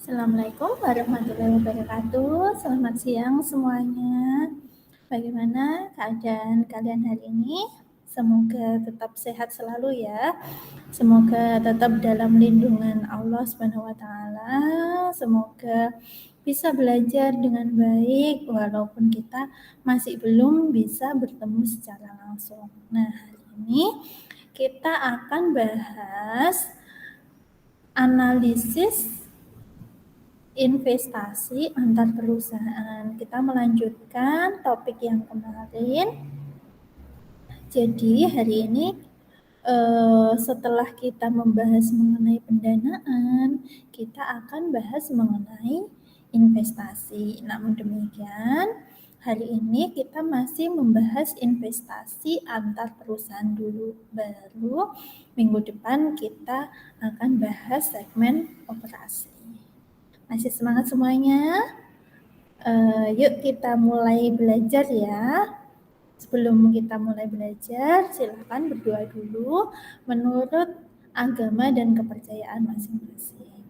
Assalamualaikum warahmatullahi wabarakatuh. Selamat siang semuanya. Bagaimana keadaan kalian hari ini? Semoga tetap sehat selalu ya. Semoga tetap dalam lindungan Allah Subhanahu wa taala. Semoga bisa belajar dengan baik walaupun kita masih belum bisa bertemu secara langsung. Nah, hari ini kita akan bahas analisis investasi antar perusahaan. Kita melanjutkan topik yang kemarin. Jadi hari ini setelah kita membahas mengenai pendanaan, kita akan bahas mengenai investasi. Namun demikian, hari ini kita masih membahas investasi antar perusahaan dulu. Baru minggu depan kita akan bahas segmen operasi. Masih semangat semuanya? Yuk kita mulai belajar ya. Sebelum kita mulai belajar, silakan berdoa dulu menurut agama dan kepercayaan masing-masing.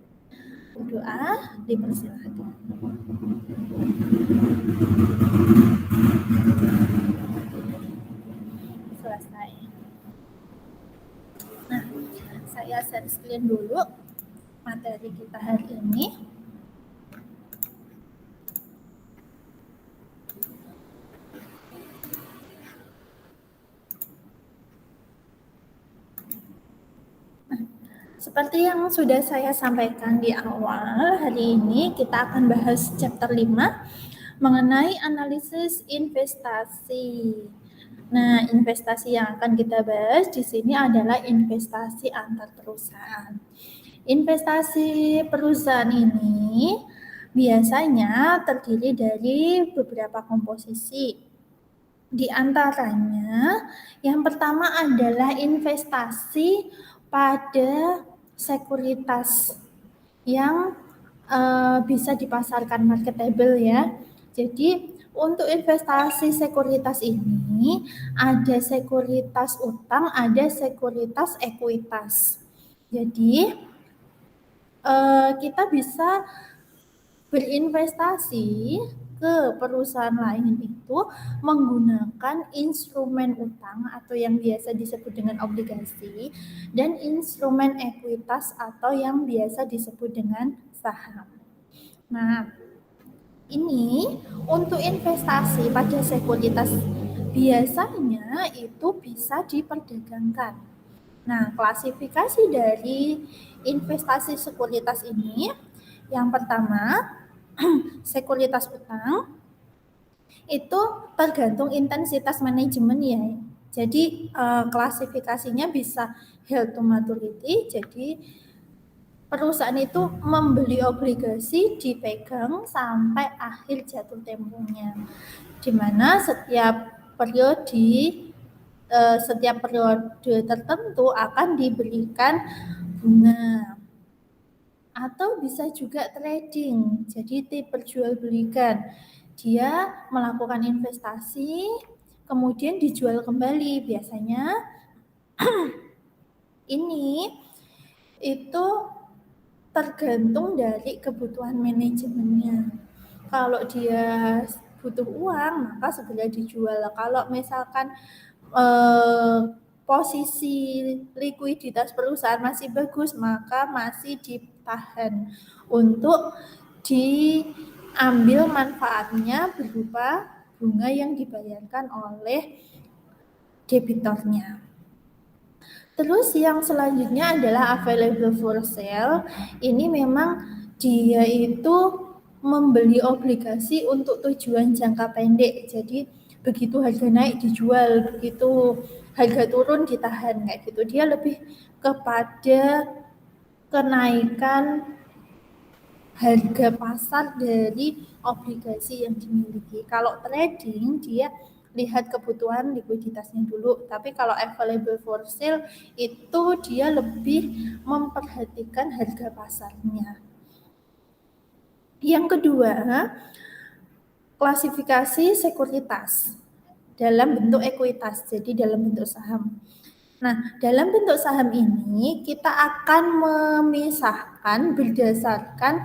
Berdoa dipersilakan. Selesai. Nah, saya share screen dulu materi kita hari ini. Seperti yang sudah saya sampaikan di awal, hari ini kita akan bahas chapter 5 mengenai analisis investasi. Nah, investasi yang akan kita bahas di sini adalah investasi antar perusahaan. Investasi perusahaan ini biasanya terdiri dari beberapa komposisi. Di antaranya, yang pertama adalah investasi pada sekuritas yang bisa dipasarkan marketable ya. Jadi untuk investasi sekuritas ini ada sekuritas utang, ada sekuritas ekuitas. Jadi kita bisa berinvestasi ke perusahaan lain itu menggunakan instrumen utang atau yang biasa disebut dengan obligasi dan instrumen ekuitas atau yang biasa disebut dengan saham. Nah, ini untuk investasi pada sekuritas biasanya itu bisa diperdagangkan. Nah, klasifikasi dari investasi sekuritas ini yang pertama, sekuritas utang itu tergantung intensitas manajemen ya. Jadi klasifikasinya bisa held to maturity. Jadi perusahaan itu membeli obligasi dipegang sampai akhir jatuh temponya. Di mana setiap periode tertentu akan diberikan bunga. Atau bisa juga trading, jadi diperjualbelikan. Dia melakukan investasi, kemudian dijual kembali. Biasanya ini itu tergantung dari kebutuhan manajemennya. Kalau dia butuh uang, maka segera dijual. Kalau misalkan posisi likuiditas perusahaan masih bagus, maka masih ditahan untuk diambil manfaatnya berupa bunga yang dibayarkan oleh debitornya. Terus yang selanjutnya adalah available for sale. Ini memang dia itu membeli obligasi untuk tujuan jangka pendek. Jadi begitu harga naik dijual, begitu harga turun ditahan kayak gitu. Dia lebih kepada kenaikan harga pasar dari obligasi yang dimiliki. Kalau trading dia lihat kebutuhan likuiditasnya dulu. Tapi kalau available for sale itu dia lebih memperhatikan harga pasarnya. Yang kedua, klasifikasi sekuritas dalam bentuk ekuitas, jadi dalam bentuk saham. Nah, dalam bentuk saham ini kita akan memisahkan berdasarkan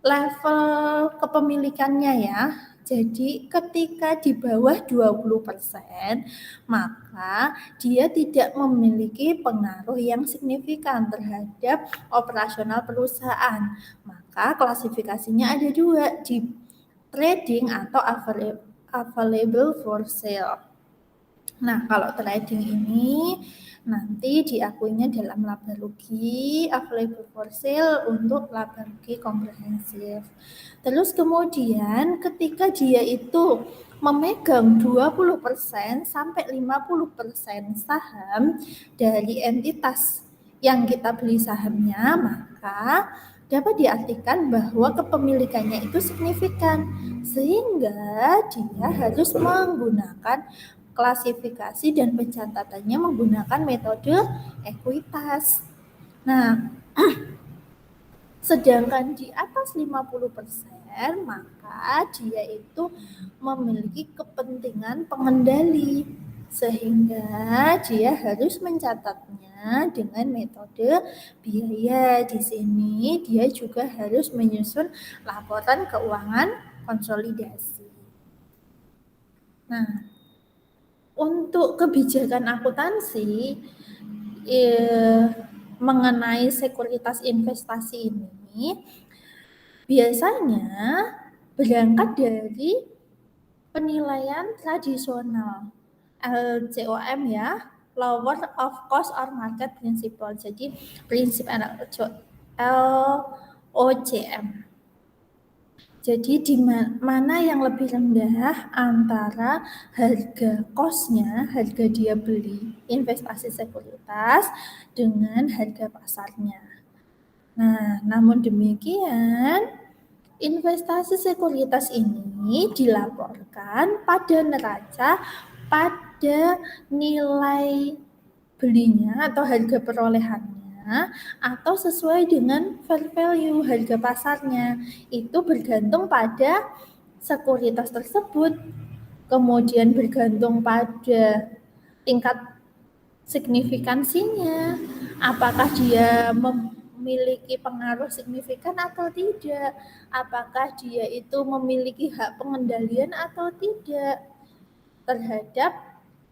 level kepemilikannya ya. Jadi ketika di bawah 20%, maka dia tidak memiliki pengaruh yang signifikan terhadap operasional perusahaan. Maka klasifikasinya ada dua, di trading atau available for sale. Nah, kalau trading ini nanti diakuinya dalam laba rugi available for sale untuk laba rugi komprehensif. Terus kemudian ketika dia itu memegang 20% sampai 50% saham dari entitas yang kita beli sahamnya, maka dapat diartikan bahwa kepemilikannya itu signifikan sehingga dia harus menggunakan klasifikasi dan pencatatannya menggunakan metode ekuitas. Nah, sedangkan di atas 50%, maka dia itu memiliki kepentingan pengendali sehingga dia harus mencatatnya dengan metode biaya. Di sini dia juga harus menyusun laporan keuangan konsolidasi. Nah, untuk kebijakan akuntansi mengenai sekuritas investasi ini biasanya berangkat dari penilaian tradisional LCOM ya, lower of cost or market principle. Jadi prinsip LOCM. Jadi di mana yang lebih rendah antara harga cost-nya, harga dia beli investasi sekuritas dengan harga pasarnya. Nah, namun demikian investasi sekuritas ini dilaporkan pada neraca pada nilai belinya atau harga perolehannya atau sesuai dengan fair value harga pasarnya. Itu bergantung pada sekuritas tersebut, kemudian bergantung pada tingkat signifikansinya, apakah dia memiliki pengaruh signifikan atau tidak, apakah dia itu memiliki hak pengendalian atau tidak terhadap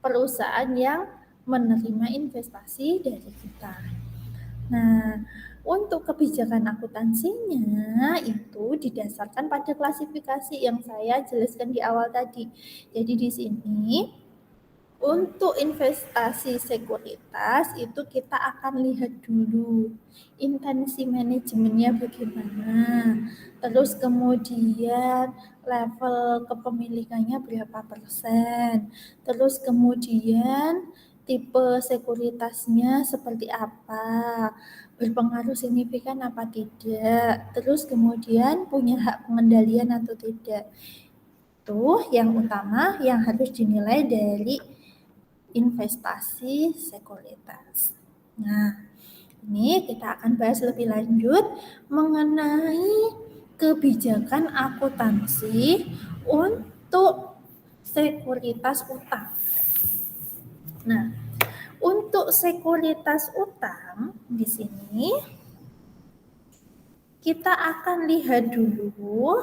perusahaan yang menerima investasi dari kita. Nah, untuk kebijakan akuntansinya itu didasarkan pada klasifikasi yang saya jelaskan di awal tadi. Jadi di sini untuk investasi sekuritas itu kita akan lihat dulu intensi manajemennya bagaimana, terus kemudian level kepemilikannya berapa persen, terus kemudian tipe sekuritasnya seperti apa, berpengaruh signifikan apa tidak, terus kemudian punya hak pengendalian atau tidak. Itu yang utama yang harus dinilai dari investasi sekuritas. Nah, ini kita akan bahas lebih lanjut mengenai kebijakan akuntansi untuk sekuritas utang. Nah, untuk sekuritas utang di sini kita akan lihat dulu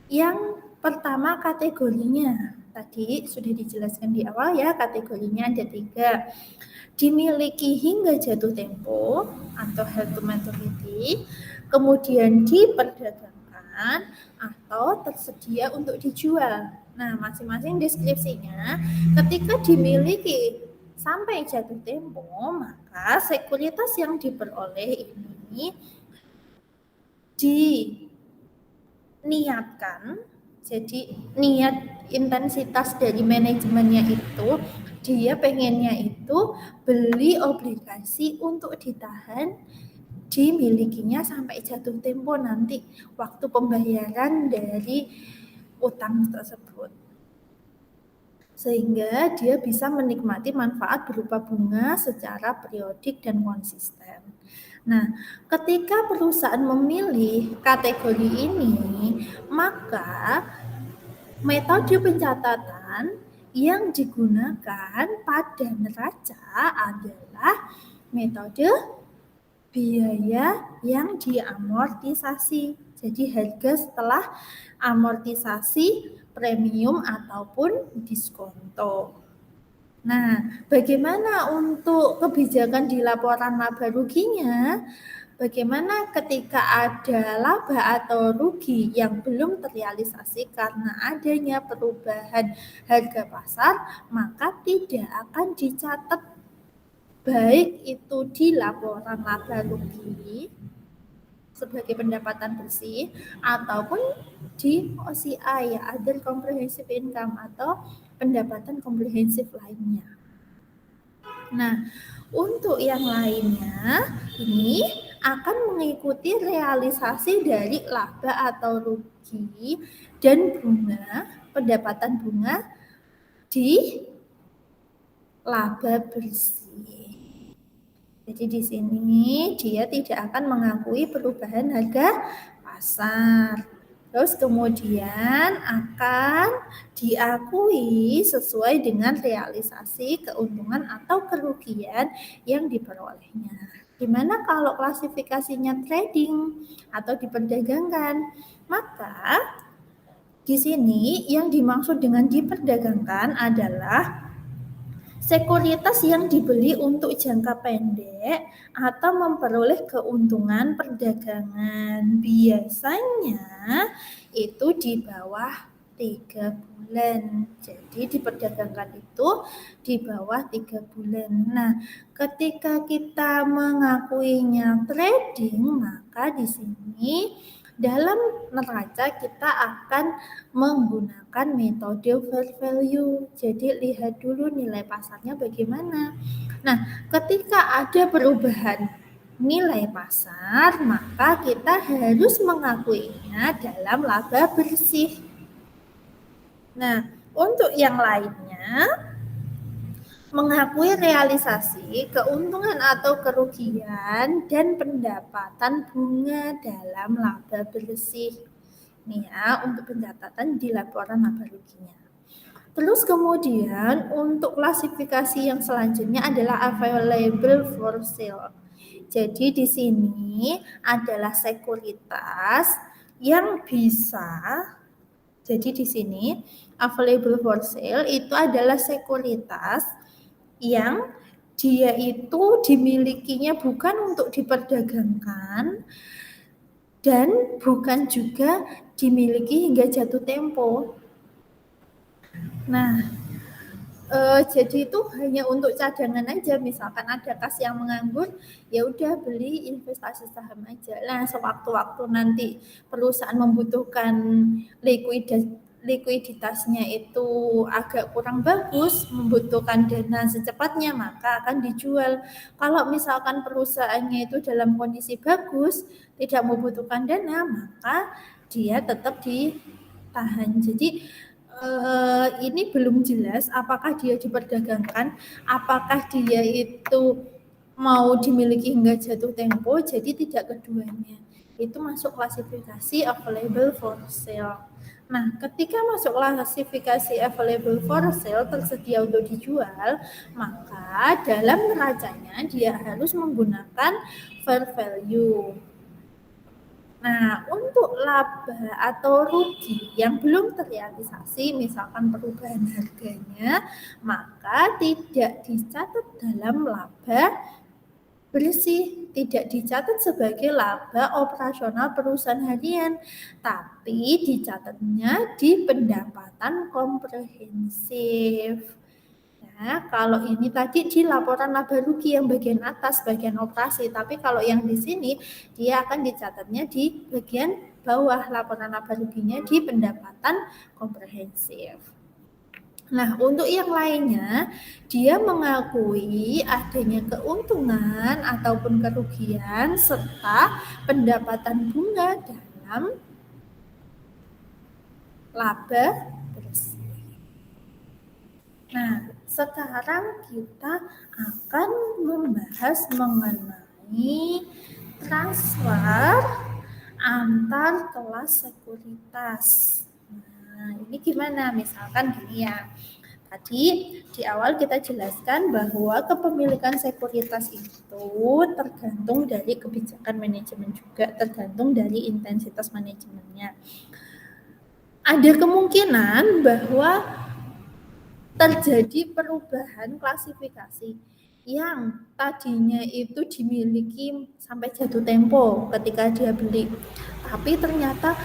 yang pertama kategorinya. Tadi sudah dijelaskan di awal ya, kategorinya ada 3. Dimiliki hingga jatuh tempo atau held to maturity, kemudian diperdagangkan atau tersedia untuk dijual. Nah, masing-masing deskripsinya ketika dimiliki sampai jatuh tempo, maka sekuritas yang diperoleh ini diniatkan. Jadi niat intensitas dari manajemennya itu dia pengennya itu beli obligasi untuk ditahan dimilikinya sampai jatuh tempo nanti waktu pembayaran dari utang tersebut, sehingga dia bisa menikmati manfaat berupa bunga secara periodik dan konsisten. Nah, ketika perusahaan memilih kategori ini, maka metode pencatatan yang digunakan pada neraca adalah metode biaya yang diamortisasi. Jadi harga setelah amortisasi, premium ataupun diskonto. Nah, bagaimana untuk kebijakan di laporan laba ruginya? Bagaimana ketika ada laba atau rugi yang belum terrealisasi karena adanya perubahan harga pasar, maka tidak akan dicatat baik itu di laporan laba rugi sebagai pendapatan bersih ataupun di OCI, Other Comprehensive Income, atau pendapatan komprehensif lainnya. Nah, untuk yang lainnya ini akan mengikuti realisasi dari laba atau rugi dan bunga, pendapatan bunga di laba bersih. Jadi di sini dia tidak akan mengakui perubahan harga pasar. Terus kemudian akan diakui sesuai dengan realisasi keuntungan atau kerugian yang diperolehnya. Gimana kalau klasifikasinya trading atau diperdagangkan? Maka di sini yang dimaksud dengan diperdagangkan adalah sekuritas yang dibeli untuk jangka pendek atau memperoleh keuntungan perdagangan. Biasanya itu di bawah 3 bulan. Jadi diperdagangkan itu di bawah 3 bulan. Nah, ketika kita mengakuinya trading, maka di sini dalam neraca kita akan menggunakan metode fair value. Jadi lihat dulu nilai pasarnya bagaimana. Nah, ketika ada perubahan nilai pasar, maka kita harus mengakuinya dalam laba bersih. Nah, untuk yang lainnya, mengakui realisasi keuntungan atau kerugian dan pendapatan bunga dalam laba bersih. Nih ya, untuk pencatatan di laporan laba ruginya. Terus kemudian untuk klasifikasi yang selanjutnya adalah available for sale. Jadi di sini adalah sekuritas yang bisa, jadi di sini available for sale itu adalah sekuritas yang dia itu dimilikinya bukan untuk diperdagangkan dan bukan juga dimiliki hingga jatuh tempo. Nah, jadi itu hanya untuk cadangan aja. Misalkan ada kas yang menganggur, ya udah beli investasi saham aja. Nah, sewaktu-waktu nanti perusahaan membutuhkan likuiditasnya itu agak kurang bagus, membutuhkan dana secepatnya, maka akan dijual. Kalau misalkan perusahaannya itu dalam kondisi bagus, tidak membutuhkan dana, maka dia tetap ditahan. Jadi ini belum jelas apakah dia diperdagangkan, apakah dia itu mau dimiliki hingga jatuh tempo, jadi tidak keduanya. Itu masuk klasifikasi available for sale. Nah, ketika masuk klasifikasi available for sale, tersedia untuk dijual, maka dalam neracanya dia harus menggunakan fair value. Nah, untuk laba atau rugi yang belum terrealisasi, misalkan perubahan harganya, maka tidak dicatat dalam laba bersih, tidak dicatat sebagai laba operasional perusahaan harian, tapi dicatatnya di pendapatan komprehensif. Nah, kalau ini tadi di laporan laba rugi yang bagian atas, bagian operasi, tapi kalau yang di sini dia akan dicatatnya di bagian bawah, laporan laba ruginya di pendapatan komprehensif. Nah, untuk yang lainnya, dia mengakui adanya keuntungan ataupun kerugian serta pendapatan bunga dalam laba bersih. Nah, sekarang kita akan membahas mengenai transfer antar kelas sekuritas. Nah, ini gimana? Misalkan gini ya. Tadi di awal kita jelaskan bahwa kepemilikan sekuritas itu tergantung dari kebijakan manajemen juga, tergantung dari intensitas manajemennya. Ada kemungkinan bahwa terjadi perubahan klasifikasi yang tadinya itu dimiliki sampai jatuh tempo ketika dia beli, tapi ternyata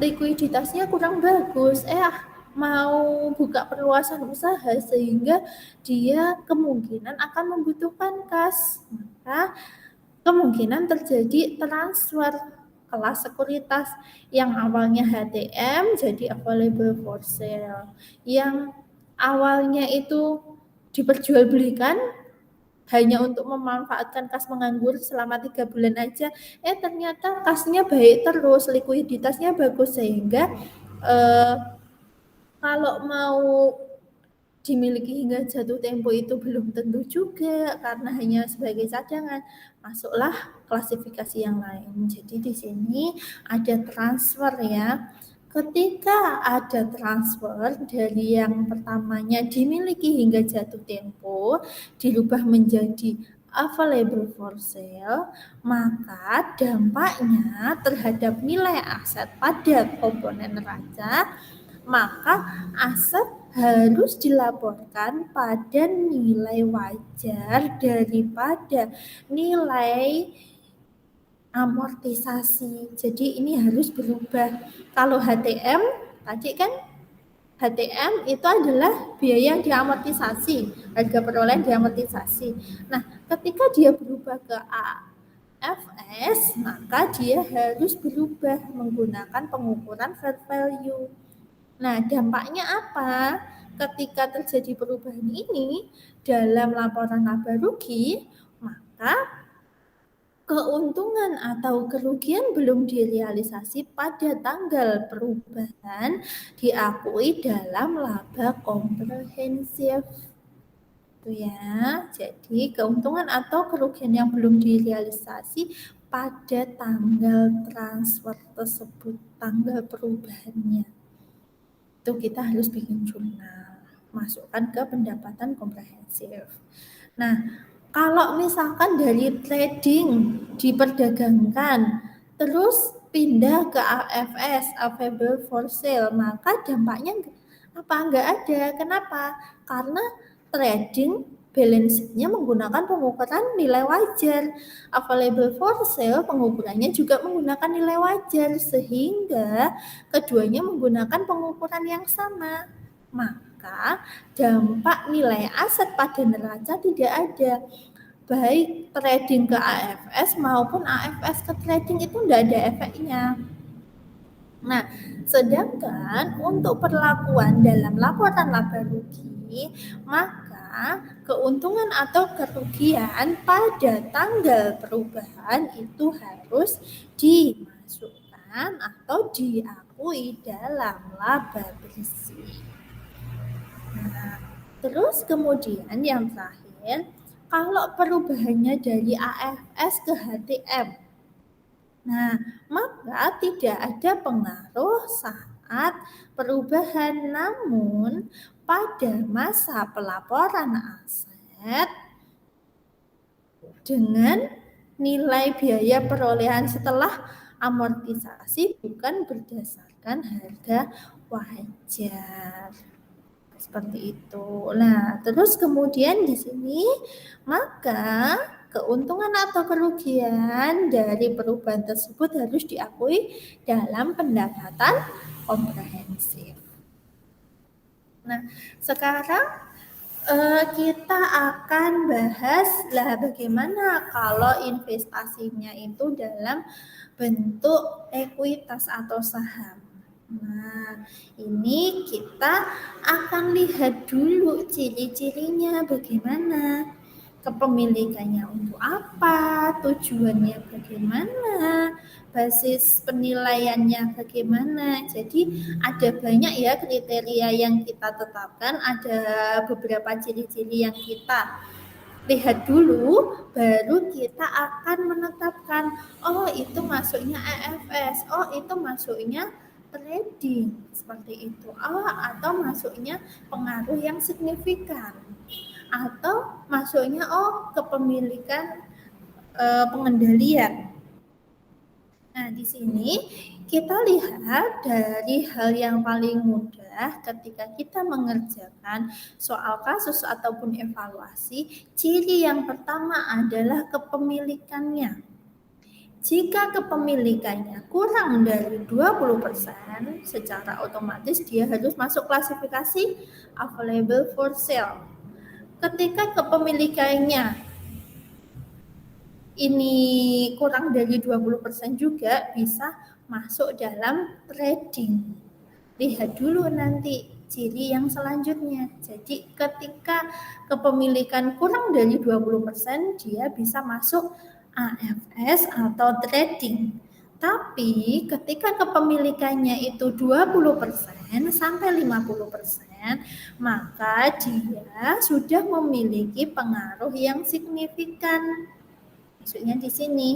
likuiditasnya kurang bagus, mau buka perluasan usaha sehingga dia kemungkinan akan membutuhkan kas, maka kemungkinan terjadi transfer kelas sekuritas yang awalnya HTM jadi available for sale, yang awalnya itu diperjualbelikan hanya untuk memanfaatkan kas menganggur selama 3 bulan aja, ternyata kasnya baik terus, likuiditasnya bagus, sehingga kalau mau dimiliki hingga jatuh tempo itu belum tentu juga, karena hanya sebagai cadangan. Masuklah klasifikasi yang lain. Jadi di sini ada transfer ya. Ketika ada transfer dari yang pertamanya dimiliki hingga jatuh tempo dirubah menjadi available for sale, maka dampaknya terhadap nilai aset pada komponen neraca, maka aset harus dilaporkan pada nilai wajar daripada nilai amortisasi. Jadi ini harus berubah. Kalau HTM tadi kan HTM itu adalah biaya yang diamortisasi, harga perolehan diamortisasi. Nah, ketika dia berubah ke AFS, maka dia harus berubah menggunakan pengukuran fair value. Nah, dampaknya apa? Ketika terjadi perubahan ini dalam laporan laba rugi, maka keuntungan atau kerugian belum direalisasi pada tanggal perubahan diakui dalam laba komprehensif. Itu ya. Jadi keuntungan atau kerugian yang belum direalisasi pada tanggal transfer tersebut, tanggal perubahannya. Itu kita harus bikin jurnal, masukkan ke pendapatan komprehensif. Nah, kalau misalkan dari trading diperdagangkan terus pindah ke AFS, available for sale, maka dampaknya apa? Enggak ada. Kenapa? Karena trading balance sheet-nya menggunakan pengukuran nilai wajar. Available for sale pengukurannya juga menggunakan nilai wajar, sehingga keduanya menggunakan pengukuran yang sama. Maka dampak nilai aset pada neraca tidak ada. Baik trading ke AFS maupun AFS ke trading itu tidak ada efeknya. Nah, sedangkan untuk perlakuan dalam laporan laba rugi, maka keuntungan atau kerugian pada tanggal perubahan itu harus dimasukkan atau diakui dalam laba bersih. Nah, terus kemudian yang terakhir, kalau perubahannya dari AFS ke HTM, nah, maka tidak ada pengaruh saat perubahan, namun pada masa pelaporan aset dengan nilai biaya perolehan setelah amortisasi bukan berdasarkan harga wajar. Seperti itu. Nah, terus kemudian di sini maka keuntungan atau kerugian dari perubahan tersebut harus diakui dalam pendapatan komprehensif. Nah, sekarang kita akan bahas bagaimana kalau investasinya itu dalam bentuk ekuitas atau saham. Nah, ini kita akan lihat dulu ciri-cirinya bagaimana, kepemilikannya untuk apa, tujuannya bagaimana, basis penilaiannya bagaimana. Jadi ada banyak ya kriteria yang kita tetapkan, ada beberapa ciri-ciri yang kita lihat dulu, baru kita akan menetapkan, oh itu masuknya AFS, oh itu masuknya trading seperti itu, atau masuknya pengaruh yang signifikan, atau masuknya kepemilikan pengendalian. Nah, di sini kita lihat dari hal yang paling mudah ketika kita mengerjakan soal kasus ataupun evaluasi, ciri yang pertama adalah kepemilikannya. Jika kepemilikannya kurang dari 20%, secara otomatis dia harus masuk klasifikasi available for sale. Ketika kepemilikannya ini kurang dari 20% juga bisa masuk dalam trading. Lihat dulu nanti ciri yang selanjutnya. Jadi ketika kepemilikan kurang dari 20%, dia bisa masuk AFS atau trading. Tapi ketika kepemilikannya itu 20% sampai 50%, maka dia sudah memiliki pengaruh yang signifikan. Maksudnya di sini.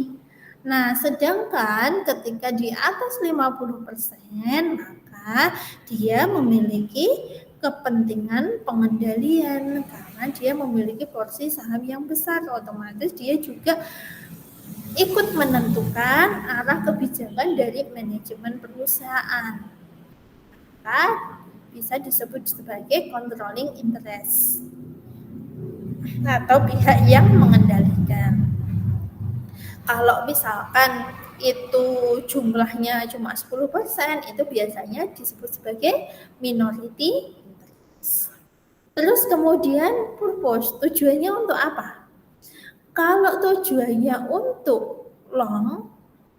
Nah, sedangkan ketika di atas 50%, maka dia memiliki kepentingan pengendalian karena dia memiliki porsi saham yang besar, otomatis dia juga ikut menentukan arah kebijakan dari manajemen perusahaan. Maka bisa disebut sebagai controlling interest atau pihak yang mengendalikan. Kalau misalkan itu jumlahnya cuma 10%, itu biasanya disebut sebagai minority interest. Terus kemudian purpose, tujuannya untuk apa? Kalau tujuannya untuk long,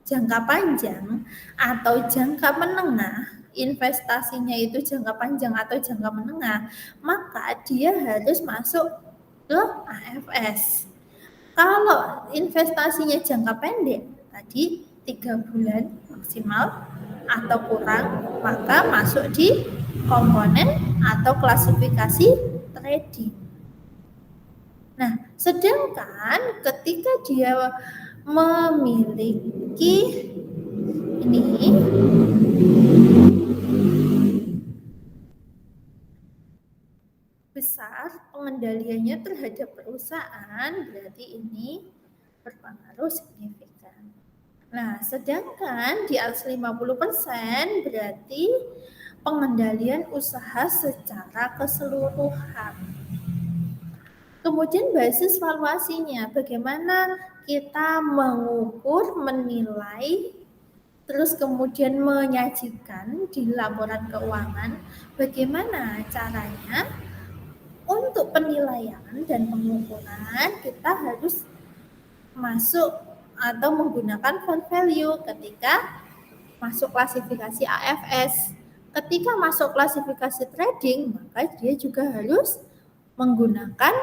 jangka panjang atau jangka menengah, investasinya itu jangka panjang atau jangka menengah, maka dia harus masuk ke AFS. Kalau investasinya jangka pendek, tadi 3 bulan maksimal atau kurang, maka masuk di komponen atau klasifikasi trading. Nah, sedangkan ketika dia memiliki ini besar pengendaliannya terhadap perusahaan, berarti ini berpengaruh signifikan. Nah, sedangkan di atas 50% berarti pengendalian usaha secara keseluruhan. Kemudian basis valuasinya, bagaimana kita mengukur, menilai, terus kemudian menyajikan di laporan keuangan, bagaimana caranya untuk penilaian dan pengukuran kita harus masuk atau menggunakan fair value ketika masuk klasifikasi AFS. Ketika masuk klasifikasi trading, maka dia juga harus menggunakan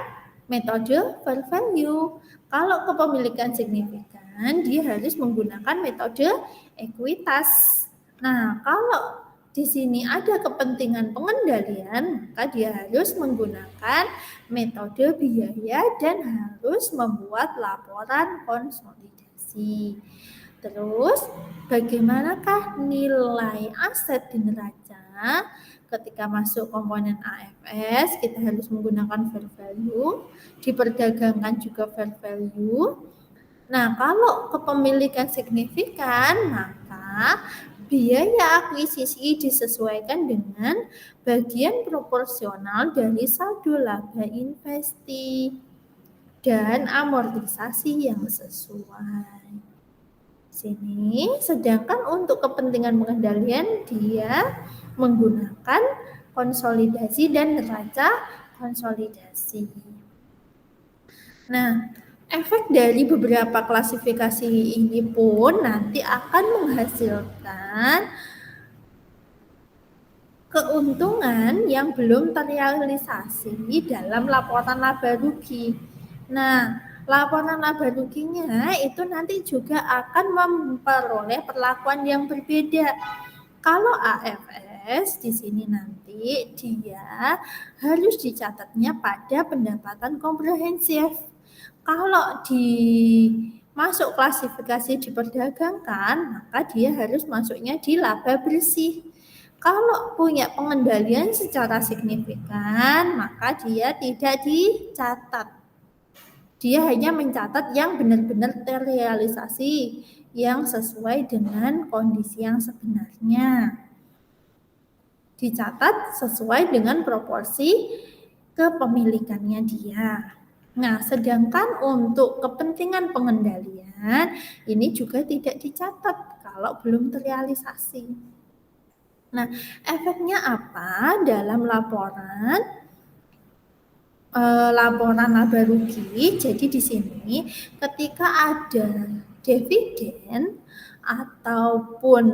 metode fair value. Kalau kepemilikan signifikan, dia harus menggunakan metode ekuitas. Nah, kalau di sini ada kepentingan pengendalian, maka dia harus menggunakan metode biaya dan harus membuat laporan konsolidasi. Terus, bagaimanakah nilai aset di neraca? Ketika masuk komponen AFS, kita harus menggunakan fair value. Diperdagangkan juga fair value. Nah, kalau kepemilikan signifikan, maka biaya akuisisi disesuaikan dengan bagian proporsional dari saldo laba investi dan amortisasi yang sesuai. Sini, sedangkan untuk kepentingan pengendalian dia menggunakan konsolidasi dan neraca konsolidasi. Nah, efek dari beberapa klasifikasi ini pun nanti akan menghasilkan keuntungan yang belum terrealisasi dalam laporan laba rugi. Nah, laporan laba ruginya itu nanti juga akan memperoleh perlakuan yang berbeda. Kalau AFS di sini nanti dia harus dicatatnya pada pendapatan komprehensif. Kalau di masuk klasifikasi diperdagangkan, maka dia harus masuknya di laba bersih. Kalau punya pengendalian secara signifikan, maka dia tidak dicatat. Dia hanya mencatat yang benar-benar terrealisasi, yang sesuai dengan kondisi yang sebenarnya. Dicatat sesuai dengan proporsi kepemilikannya dia. Nah, sedangkan untuk kepentingan pengendalian, ini juga tidak dicatat kalau belum terrealisasi. Nah, efeknya apa dalam laporan laba rugi? Jadi di sini ketika ada dividen ataupun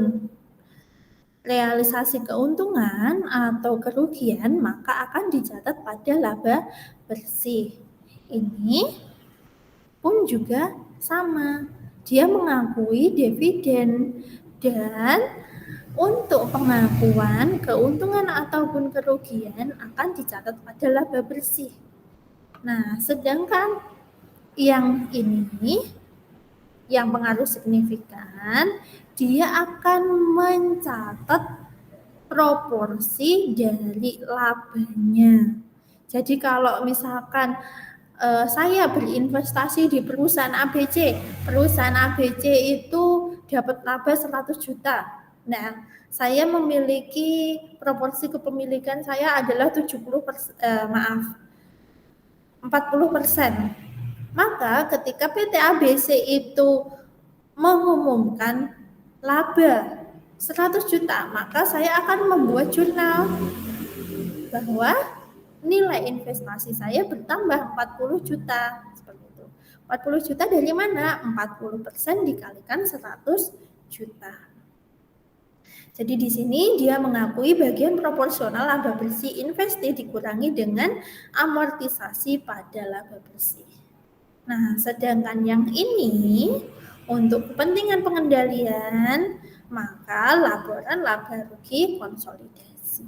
realisasi keuntungan atau kerugian, maka akan dicatat pada laba bersih. Ini pun juga sama. Dia mengakui dividen dan untuk pengakuan keuntungan ataupun kerugian akan dicatat pada laba bersih. Nah, sedangkan yang ini, yang pengaruh signifikan, dia akan mencatat proporsi dari labanya. Jadi kalau misalkan saya berinvestasi di perusahaan ABC. Perusahaan ABC itu dapat laba 100 juta. Nah, saya memiliki proporsi kepemilikan saya adalah 40%. Maka ketika PT ABC itu mengumumkan laba 100 juta, maka saya akan membuat jurnal bahwa nilai investasi saya bertambah 40 juta. Seperti itu. 40 juta dari mana? 40% dikalikan 100 juta. Jadi di sini dia mengakui bagian proporsional laba bersih investasi dikurangi dengan amortisasi pada laba bersih. Nah, sedangkan yang ini untuk kepentingan pengendalian, maka laporan laba rugi konsolidasi.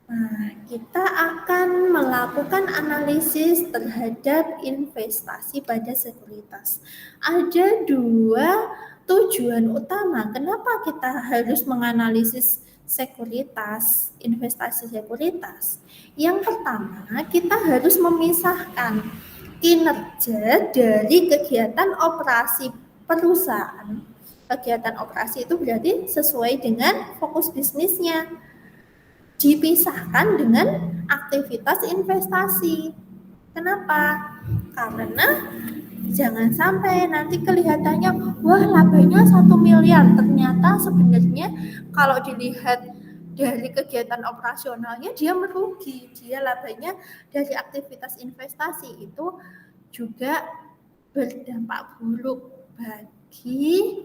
Nah, kita akan melakukan analisis terhadap investasi pada sekuritas. Ada dua tujuan utama kenapa kita harus menganalisis sekuritas, investasi sekuritas. Yang pertama, kita harus memisahkan kinerja dari kegiatan operasi perusahaan. Kegiatan operasi itu berarti sesuai dengan fokus bisnisnya, dipisahkan dengan aktivitas investasi. Kenapa? Karena jangan sampai nanti kelihatannya wah labanya 1 miliar, ternyata sebenarnya kalau dilihat dari kegiatan operasionalnya dia merugi. Dia labanya dari aktivitas investasi itu juga berdampak buruk bagi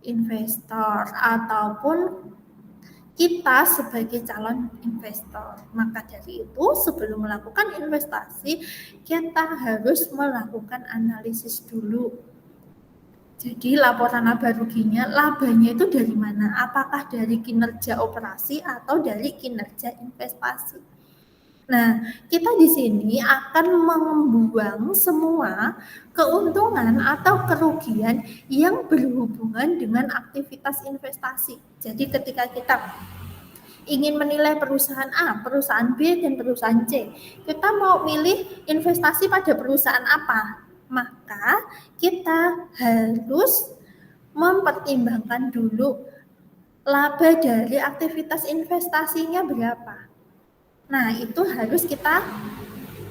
investor ataupun kita sebagai calon investor. Maka dari itu sebelum melakukan investasi kita harus melakukan analisis dulu. Jadi laporan laba ruginya, labanya itu dari mana? Apakah dari kinerja operasi atau dari kinerja investasi? Nah, kita di sini akan membuang semua keuntungan atau kerugian yang berhubungan dengan aktivitas investasi. Jadi ketika kita ingin menilai perusahaan A, perusahaan B, dan perusahaan C, kita mau milih investasi pada perusahaan apa? Maka kita harus mempertimbangkan dulu laba dari aktivitas investasinya berapa. Nah, itu harus kita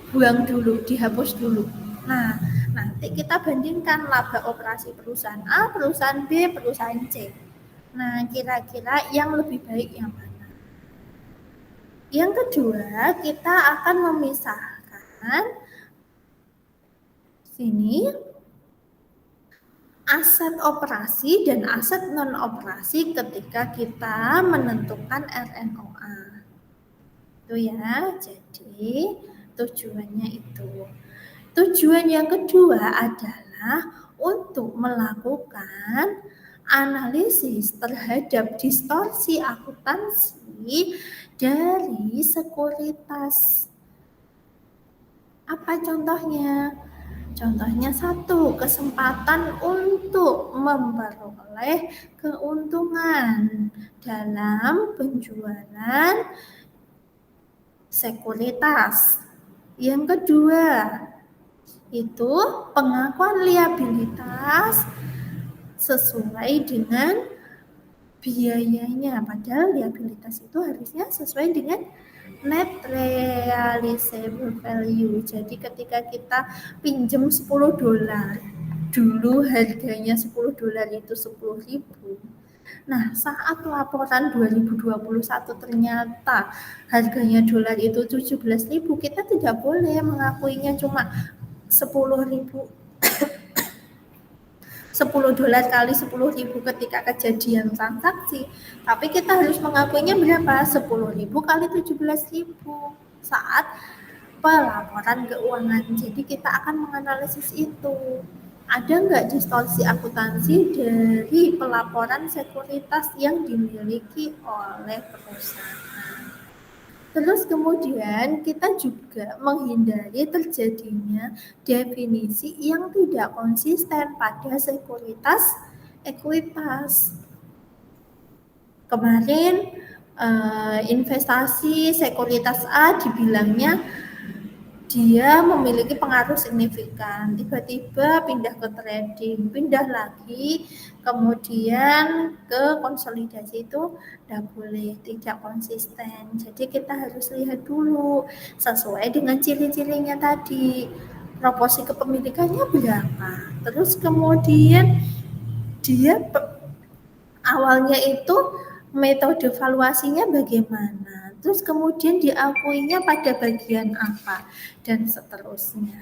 buang dulu, dihapus dulu. Nah, nanti kita bandingkan laba operasi perusahaan A, perusahaan B, perusahaan C. Nah, kira-kira yang lebih baik yang mana? Yang kedua, kita akan memisahkan sini aset operasi dan aset non-operasi ketika kita menentukan RNOA. Itu ya, jadi tujuannya itu. Tujuan yang kedua adalah untuk melakukan analisis terhadap distorsi akuntansi dari sekuritas. Apa contohnya? Contohnya satu, kesempatan untuk memperoleh keuntungan dalam penjualan sekuritas. Yang kedua, itu pengakuan liabilitas sesuai dengan biayanya. Padahal liabilitas itu harusnya sesuai dengan net realizable value. Jadi ketika kita pinjam $10, dulu harganya $10 itu 10.000. Nah, saat laporan 2021 ternyata harganya dolar itu 17.000, kita tidak boleh mengakuinya cuma 10.000. $10 kali 10.000 ketika kejadian transaksi, tapi kita harus mengakuinya berapa? 10.000 kali 17.000 saat pelaporan keuangan. Jadi kita akan menganalisis itu. Ada nggak distorsi akuntansi dari pelaporan sekuritas yang dimiliki oleh perusahaan? Terus kemudian kita juga menghindari terjadinya definisi yang tidak konsisten pada sekuritas ekuitas. Kemarin investasi sekuritas A dibilangnya dia memiliki pengaruh signifikan, tiba-tiba pindah ke trading, pindah lagi, kemudian ke konsolidasi itu tidak boleh, tidak konsisten. Jadi kita harus lihat dulu sesuai dengan ciri-cirinya tadi, proporsi kepemilikannya berapa, terus kemudian dia awalnya itu metode valuasinya bagaimana, terus kemudian diakuinya pada bagian apa, dan seterusnya.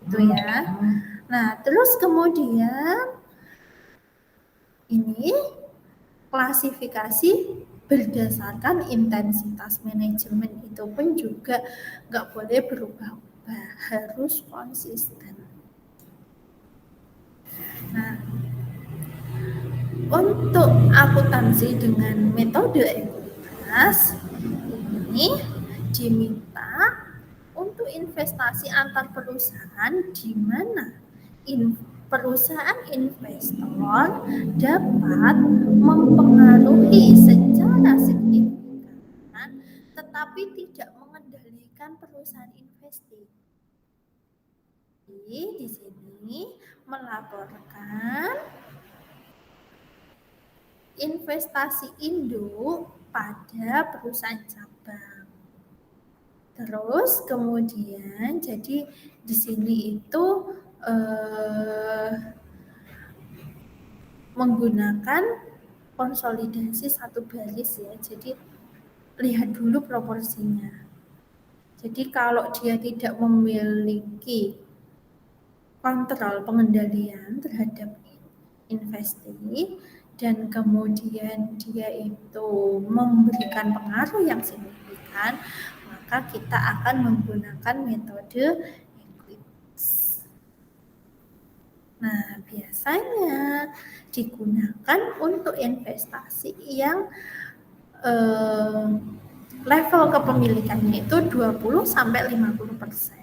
Itu ya. Nah, terus kemudian ini klasifikasi berdasarkan intensitas manajemen, itu pun juga nggak boleh berubah-ubah, harus konsisten. Nah, untuk akuntansi dengan metode ekuitas ini diminta untuk investasi antar perusahaan di mana perusahaan investor dapat mempengaruhi secara signifikan tetapi tidak mengendalikan perusahaan investasi. Di sini melaporkan investasi induk pada perusahaan cabang. Terus kemudian jadi di sini itu menggunakan konsolidasi satu baris ya. Jadi lihat dulu proporsinya. Jadi kalau dia tidak memiliki kontrol pengendalian terhadap investasi dan kemudian dia itu memberikan pengaruh yang signifikan, maka kita akan menggunakan metode ekuitas. Nah, biasanya digunakan untuk investasi yang level kepemilikannya itu 20-50%.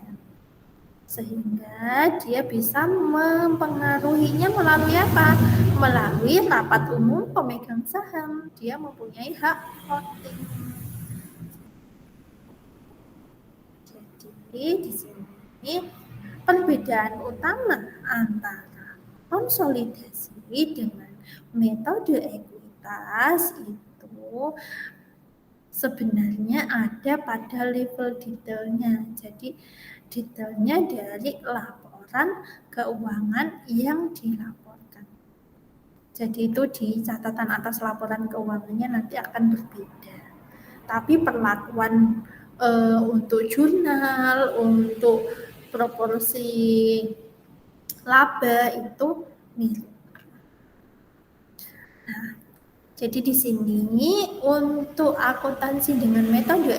Sehingga dia bisa mempengaruhinya melalui apa? Melalui rapat umum pemegang saham. Dia mempunyai hak voting. Jadi di sini perbedaan utama antara konsolidasi dengan metode ekuitas itu sebenarnya ada pada level detailnya. Jadi detailnya dari laporan keuangan yang dilaporkan. Jadi itu di catatan atas laporan keuangannya nanti akan berbeda. Tapi perlakuan untuk jurnal, untuk proporsi laba itu mirip. Nah, jadi di sini untuk akuntansi dengan metode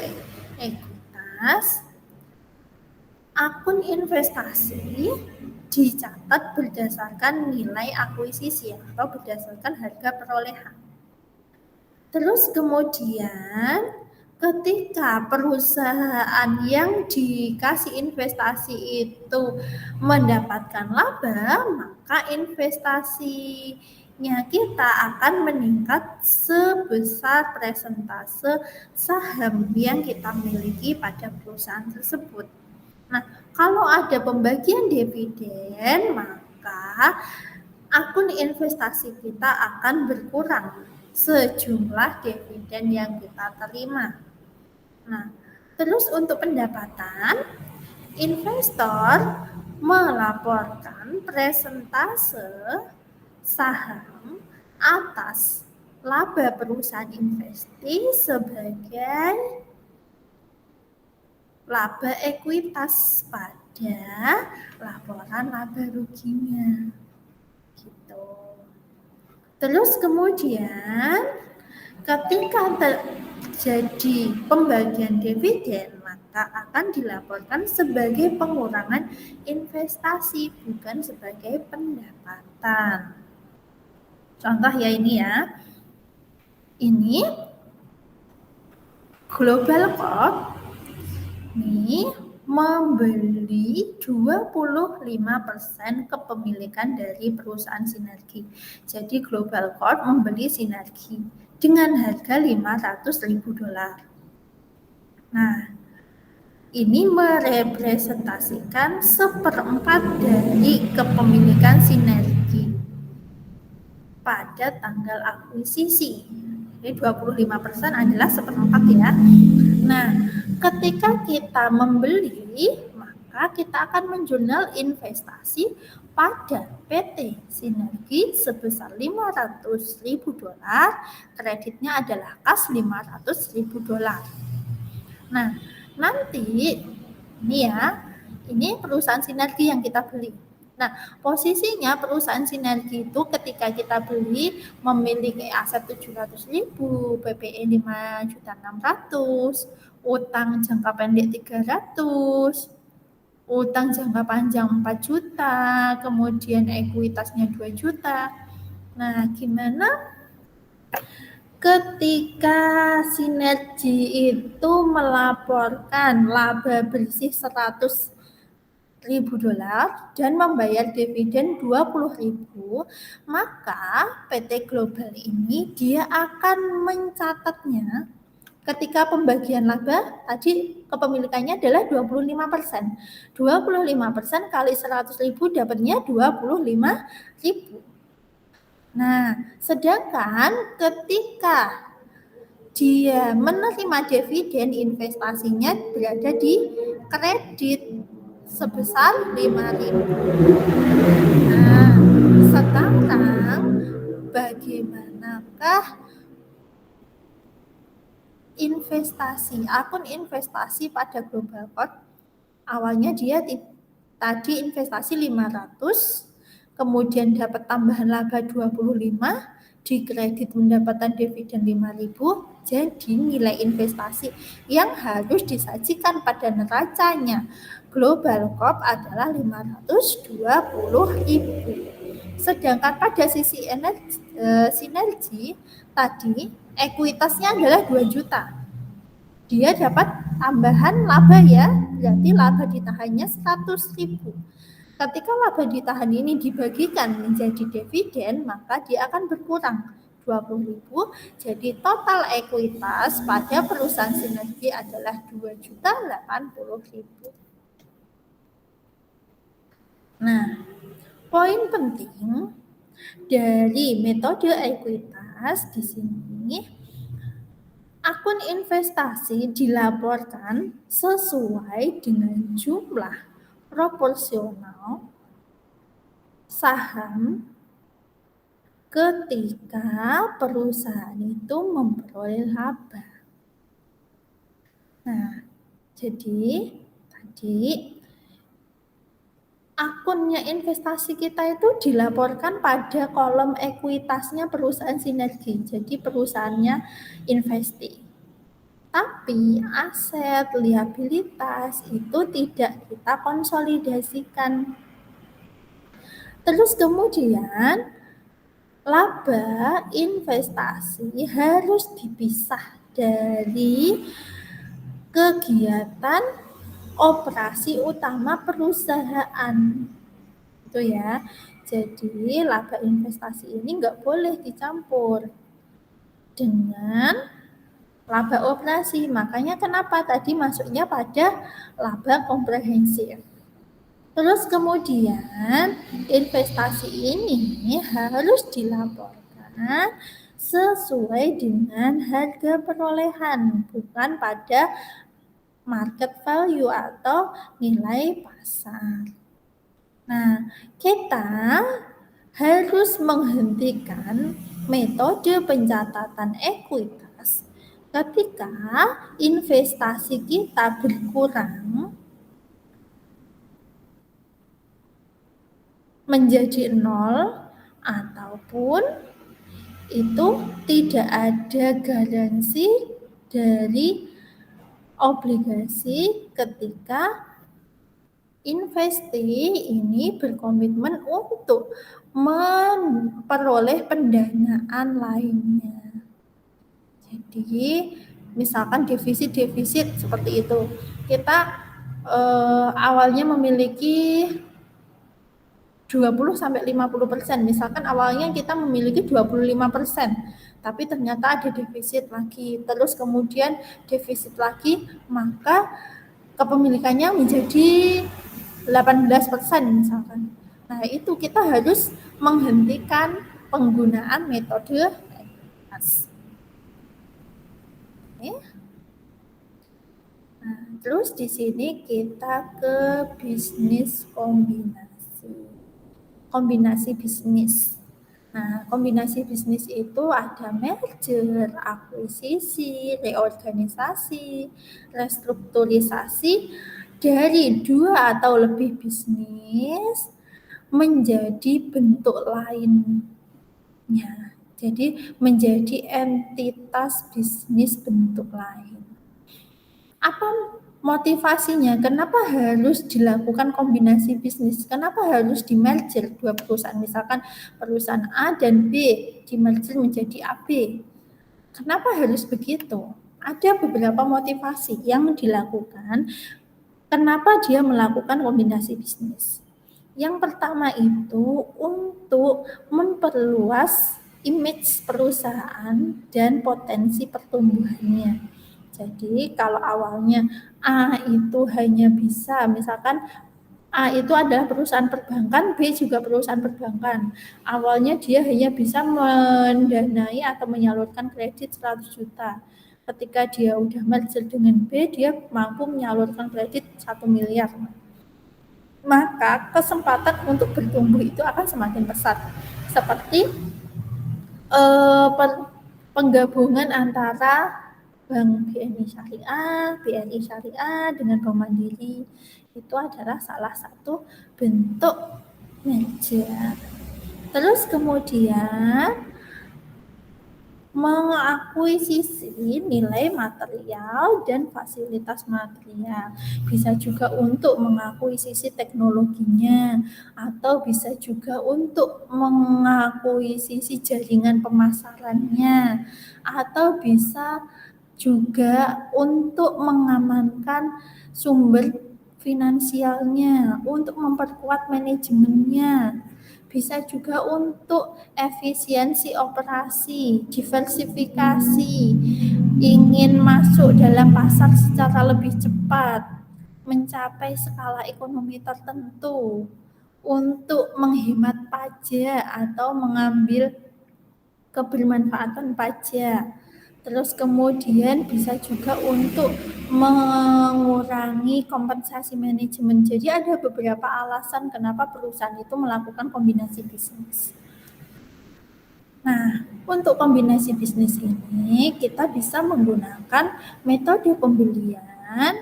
ekuitas, akun investasi dicatat berdasarkan nilai akuisisi atau berdasarkan harga perolehan. Terus kemudian ketika perusahaan yang dikasih investasi itu mendapatkan laba, maka investasinya kita akan meningkat sebesar persentase saham yang kita miliki pada perusahaan tersebut. Nah, kalau ada pembagian dividen, maka akun investasi kita akan berkurang sejumlah dividen yang kita terima. Nah, terus untuk pendapatan, investor melaporkan presentase saham atas laba perusahaan investi sebagai laba ekuitas pada laporan laba ruginya. Gitu. Terus kemudian ketika terjadi pembagian dividen, maka akan dilaporkan sebagai pengurangan investasi, bukan sebagai pendapatan. Contoh ya ini ya. Ini Global Corp ini membeli 25% kepemilikan dari perusahaan Sinergi. Jadi Global Corp membeli Sinergi dengan harga $500.000. Nah, ini merepresentasikan 1/4 dari kepemilikan Sinergi pada tanggal akuisisi. Jadi 25% adalah 1/4 ya. Nah, ketika kita membeli, maka kita akan menjurnal investasi pada PT Sinergi sebesar $500.000, kreditnya adalah kas $500.000. Nah, nanti ini ya, ini perusahaan Sinergi yang kita beli. Nah, posisinya perusahaan Sinergi itu ketika kita beli memiliki aset 700.000, PPE 5.600.000, utang jangka pendek 300, utang jangka panjang 4 juta, kemudian ekuitasnya 2 juta. Nah, gimana ketika Sinergi itu melaporkan laba bersih $100.000 dan membayar dividen 20.000, maka PT Global ini dia akan mencatatnya ketika pembagian laba tadi kepemilikannya adalah 25%. 25% kali 100.000 dapatnya 25.000. Nah, sedangkan ketika dia menerima dividen, investasinya berada di kredit sebesar 5.000. Nah, sekarang bagaimanakah akun investasi pada Global Corp? Awalnya dia tadi investasi 500, kemudian dapat tambahan laba 25, dikredit mendapatkan dividen 5.000, jadi nilai investasi yang harus disajikan pada neracanya Global Corp adalah 520.000. Sedangkan pada sisi Sinergi tadi ekuitasnya adalah 2 juta. Dia dapat tambahan laba ya, berarti laba ditahannya 100.000. Ketika laba ditahan ini dibagikan menjadi dividen, maka dia akan berkurang 20.000. Jadi total ekuitas pada perusahaan Sinergi adalah 2.080.000. Nah, poin penting dari metode ekuitas di sini, akun investasi dilaporkan sesuai dengan jumlah proporsional saham ketika perusahaan itu memperoleh laba. Nah, jadi tadi akunnya investasi kita itu dilaporkan pada kolom ekuitasnya perusahaan Sinergi. Jadi perusahaannya investi. Tapi aset liabilitas itu tidak kita konsolidasikan. Terus kemudian laba investasi harus dipisah dari kegiatan operasi utama perusahaan. Itu ya. Jadi laba investasi ini nggak boleh dicampur dengan laba operasi. Makanya kenapa tadi masuknya pada laba komprehensif. Terus kemudian investasi ini harus dilaporkan sesuai dengan harga perolehan, bukan pada market value atau nilai pasar. Nah, kita harus menghentikan metode pencatatan ekuitas ketika investasi kita berkurang menjadi 0 ataupun itu tidak ada garansi dari obligasi ketika investi ini berkomitmen untuk memperoleh pendanaan lainnya. Jadi misalkan defisit seperti itu, kita awalnya memiliki 20-50%, misalkan awalnya kita memiliki 25%, tapi ternyata ada defisit lagi, terus kemudian defisit lagi, maka kepemilikannya menjadi 18% misalkan. Nah, itu kita harus menghentikan penggunaan metode ekuitas. Oke. Nah, terus di sini kita ke bisnis kombinasi bisnis. Nah, kombinasi bisnis itu ada merger, akuisisi, reorganisasi, restrukturisasi dari 2 atau lebih bisnis menjadi bentuk lainnya. Jadi menjadi entitas bisnis bentuk lain. Apa motivasinya? Kenapa harus dilakukan kombinasi bisnis? Kenapa harus di-merger 2 perusahaan? Misalkan perusahaan A dan B di-merger menjadi AB. Kenapa harus begitu? Ada beberapa motivasi yang dilakukan kenapa dia melakukan kombinasi bisnis. Yang pertama itu untuk memperluas image perusahaan dan potensi pertumbuhannya. Jadi kalau awalnya A itu hanya bisa, misalkan A itu adalah perusahaan perbankan, B juga perusahaan perbankan. Awalnya dia hanya bisa mendanai atau menyalurkan kredit 100 juta. Ketika dia udah merger dengan B, dia mampu menyalurkan kredit 1 miliar. Maka kesempatan untuk bertumbuh itu akan semakin pesat. Seperti penggabungan antara Bank BNI Syariah dengan Bank Mandiri itu adalah salah satu bentuk merger. Terus kemudian mengakuisisi nilai material dan fasilitas material. Bisa juga untuk mengakuisisi teknologinya atau bisa juga untuk mengakuisisi jaringan pemasarannya atau bisa juga untuk mengamankan sumber finansialnya, untuk memperkuat manajemennya. Bisa juga untuk efisiensi operasi, diversifikasi, ingin masuk dalam pasar secara lebih cepat, mencapai skala ekonomi tertentu, untuk menghemat pajak atau mengambil kebermanfaatan pajak. Terus kemudian bisa juga untuk mengurangi kompensasi manajemen. Jadi ada beberapa alasan kenapa perusahaan itu melakukan kombinasi bisnis. Nah, untuk kombinasi bisnis ini kita bisa menggunakan metode pembelian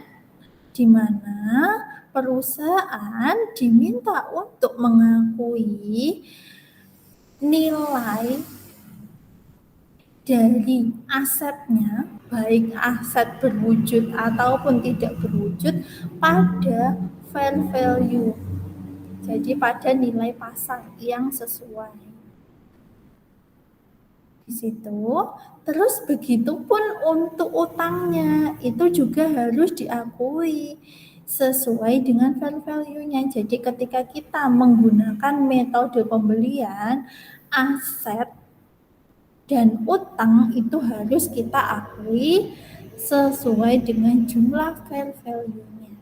di mana perusahaan diminta untuk mengakui nilai dari asetnya, baik aset berwujud ataupun tidak berwujud, pada fair value. Jadi pada nilai pasar yang sesuai. di situ. Terus begitupun untuk utangnya, itu juga harus diakui sesuai dengan fair value-nya. Jadi ketika kita menggunakan metode pembelian, aset dan utang itu harus kita akui sesuai dengan jumlah fair value-nya.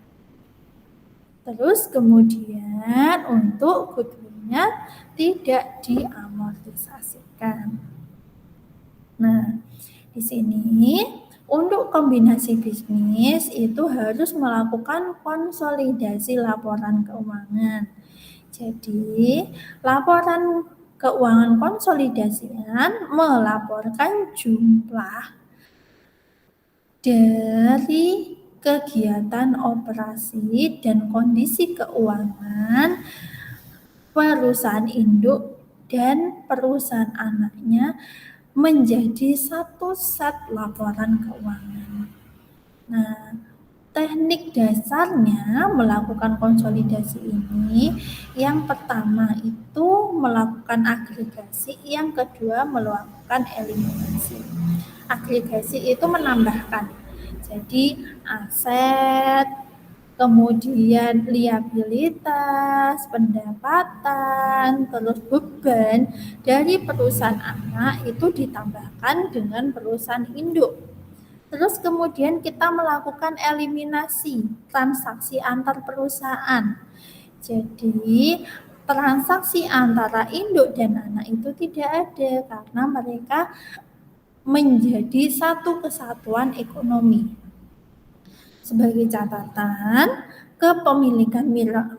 Terus kemudian untuk goodwill-nya tidak diamortisasikan. Nah, di sini untuk kombinasi bisnis itu harus melakukan konsolidasi laporan keuangan. Jadi, laporan keuangan konsolidasian melaporkan jumlah dari kegiatan operasi dan kondisi keuangan perusahaan induk dan perusahaan anaknya menjadi satu set laporan keuangan. Nah, teknik dasarnya melakukan konsolidasi ini, yang pertama itu melakukan agregasi, yang kedua melakukan eliminasi. Agregasi itu menambahkan, jadi aset, kemudian liabilitas, pendapatan, terus beban dari perusahaan anak itu ditambahkan dengan perusahaan induk. Terus kemudian kita melakukan eliminasi transaksi antar perusahaan. Jadi transaksi antara induk dan anak itu tidak ada karena mereka menjadi satu kesatuan ekonomi. Sebagai catatan, kepemilikan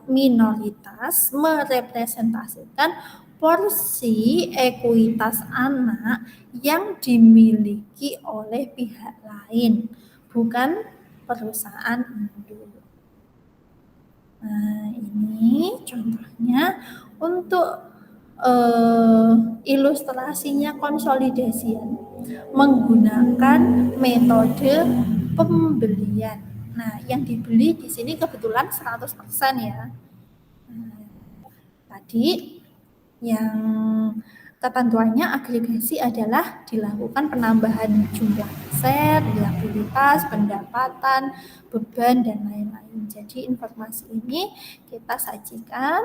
minoritas merepresentasikan porsi ekuitas anak yang dimiliki oleh pihak lain, bukan perusahaan induk. Nah, ini contohnya untuk ilustrasinya konsolidasian menggunakan metode pembelian. Nah, yang dibeli di sini kebetulan 100% ya. Nah, tadi yang ketentuannya agregasi adalah dilakukan penambahan jumlah aset, liabilitas, pendapatan, beban, dan lain-lain. Jadi informasi ini kita sajikan.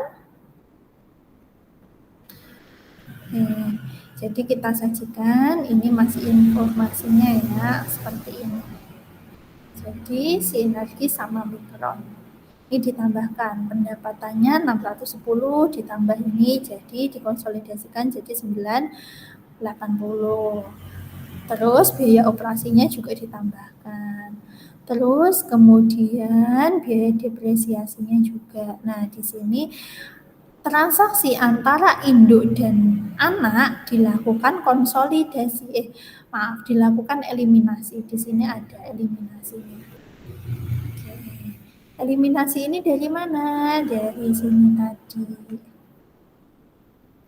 Jadi kita sajikan, ini masih informasinya ya, seperti ini. Jadi sinergi sama mikron. Ini ditambahkan, pendapatannya 610 ditambah ini, jadi dikonsolidasikan jadi 980. Terus biaya operasinya juga ditambahkan. Terus kemudian biaya depresiasinya juga. Nah, di sini transaksi antara induk dan anak dilakukan dilakukan eliminasi. Di sini ada eliminasinya. Oke. Eliminasi ini dari mana? Dari sini tadi.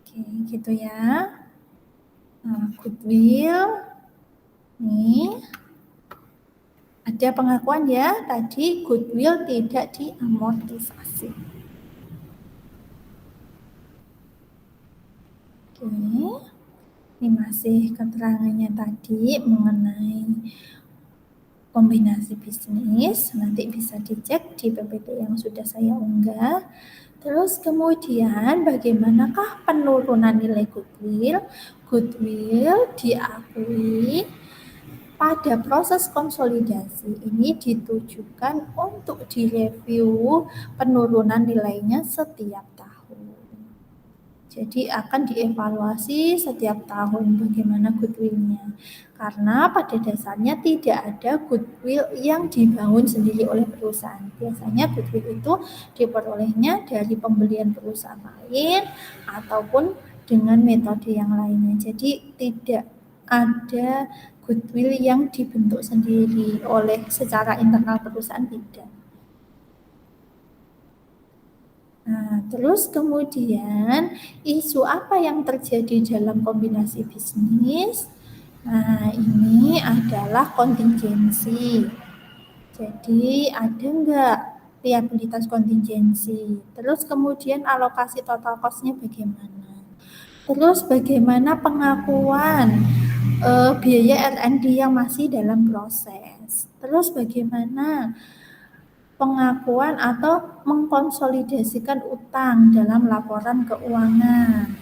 Oke, gitu ya. Nah, goodwill. Nih. Ada pengakuan ya, tadi goodwill tidak diamortisasi. Oke, ini masih keterangannya tadi mengenai kombinasi bisnis, nanti bisa dicek di PPT yang sudah saya unggah. Terus kemudian bagaimanakah penurunan nilai goodwill? Goodwill diakui pada proses konsolidasi ini ditujukan untuk direview penurunan nilainya setiap tahun. Jadi akan dievaluasi setiap tahun bagaimana goodwill-nya. Karena pada dasarnya tidak ada goodwill yang dibangun sendiri oleh perusahaan. Biasanya goodwill itu diperolehnya dari pembelian perusahaan lain ataupun dengan metode yang lainnya. Jadi tidak ada goodwill yang dibentuk sendiri oleh secara internal perusahaan, tidak. Nah, terus kemudian isu apa yang terjadi dalam kombinasi bisnis? Nah, ini adalah kontingensi. Jadi ada enggak liabilitas kontingensi? Terus kemudian alokasi total cost-nya bagaimana? Terus bagaimana pengakuan biaya R&D yang masih dalam proses. Terus bagaimana pengakuan atau mengkonsolidasikan utang dalam laporan keuangan.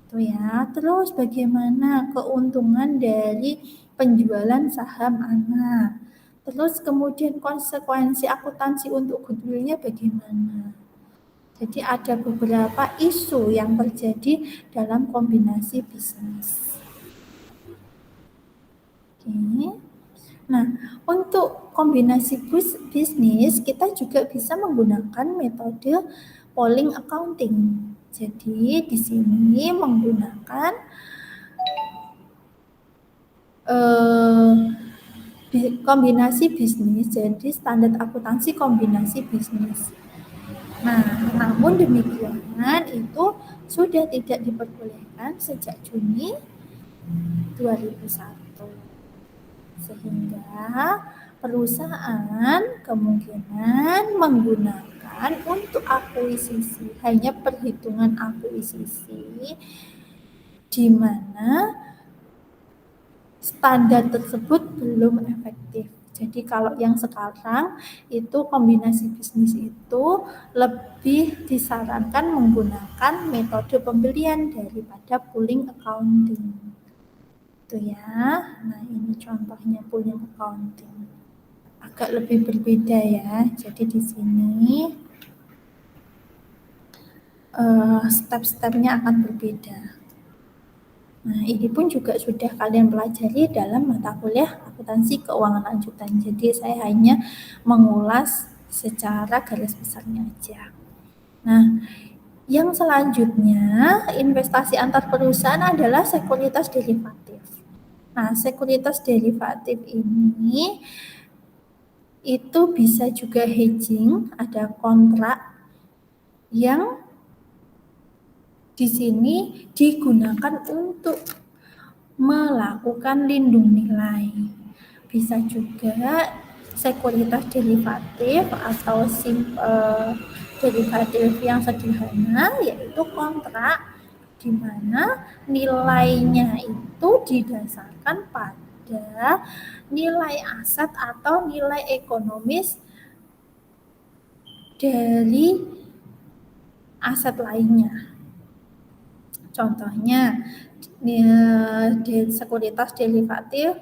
Itu ya. Terus bagaimana keuntungan dari penjualan saham anak. Terus kemudian konsekuensi akuntansi untuk goodwill-nya bagaimana. Jadi ada beberapa isu yang terjadi dalam kombinasi bisnis. Oke. Nah, untuk kombinasi bisnis kita juga bisa menggunakan metode polling accounting. Jadi di sini menggunakan kombinasi bisnis, jadi standar akuntansi kombinasi bisnis. Nah, namun demikian itu sudah tidak diperbolehkan sejak Juni 2001. Sehingga perusahaan kemungkinan menggunakan untuk akuisisi, hanya perhitungan akuisisi di mana standar tersebut belum efektif. Jadi kalau yang sekarang itu kombinasi bisnis itu lebih disarankan menggunakan metode pembelian daripada pooling accounting. Itu ya. Nah, ini contohnya pooling accounting. Agak lebih berbeda ya. Jadi di sini step-stepnya akan berbeda. Nah, ini pun juga sudah kalian pelajari dalam mata kuliah akuntansi keuangan lanjutan. Jadi saya hanya mengulas secara garis besarnya aja. Nah, yang selanjutnya investasi antar perusahaan adalah sekuritas derivatif. Nah, sekuritas derivatif ini itu bisa juga hedging, ada kontrak yang di sini digunakan untuk melakukan lindung nilai. Bisa juga sekuritas derivatif atau derivatif yang sederhana, yaitu kontrak di mana nilainya itu didasarkan pada nilai aset atau nilai ekonomis dari aset lainnya. Contohnya sekuritas derivatif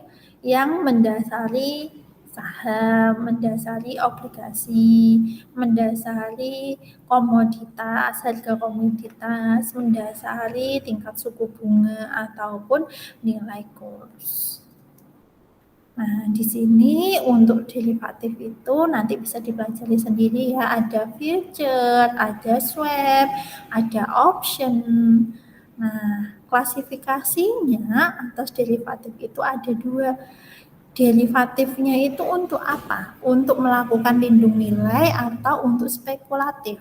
yang mendasari saham, mendasari obligasi, mendasari komoditas, harga komoditas, mendasari tingkat suku bunga ataupun nilai kurs. Nah, di sini untuk derivatif itu nanti bisa dipelajari sendiri ya, ada future, ada swap, ada option. Nah, klasifikasinya atas derivatif itu ada dua. Derivatifnya itu untuk apa? Untuk melakukan lindung nilai atau untuk spekulatif.